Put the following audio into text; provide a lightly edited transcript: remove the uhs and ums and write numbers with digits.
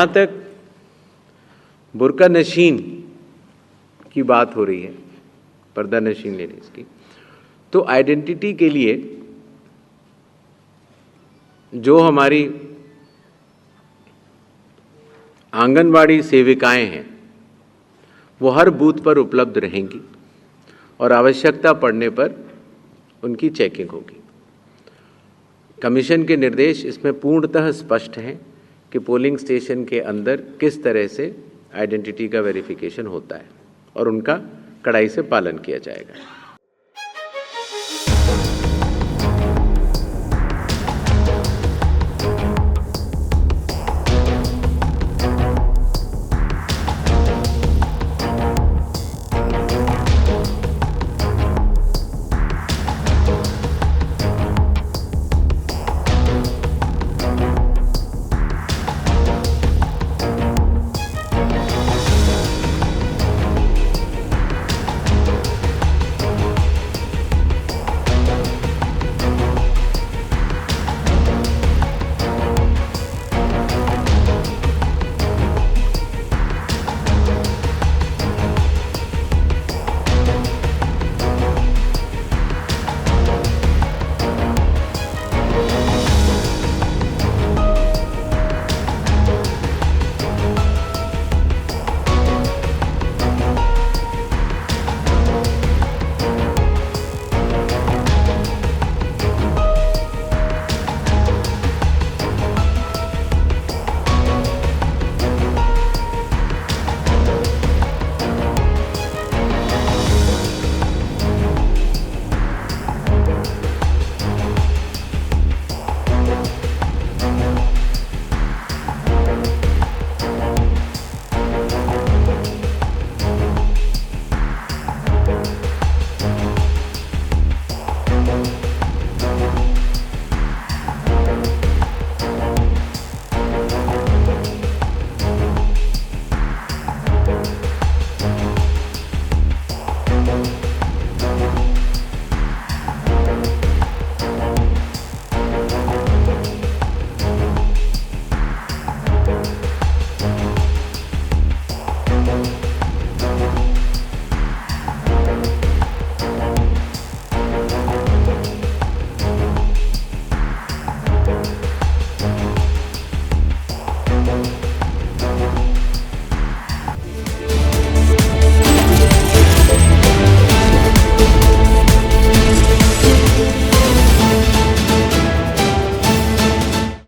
जहाँ तक बुर्का नशीन की बात हो रही है, पर्दा नशीन लेडीज की, तो आइडेंटिटी के लिए जो हमारी आंगनवाड़ी सेविकाएं हैं वो हर बूथ पर उपलब्ध रहेंगी और आवश्यकता पड़ने पर उनकी चेकिंग होगी। कमीशन के निर्देश इसमें पूर्णतः स्पष्ट हैं कि पोलिंग स्टेशन के अंदर किस तरह से आइडेंटिटी का वेरिफिकेशन होता है और उनका कड़ाई से पालन किया जाएगा।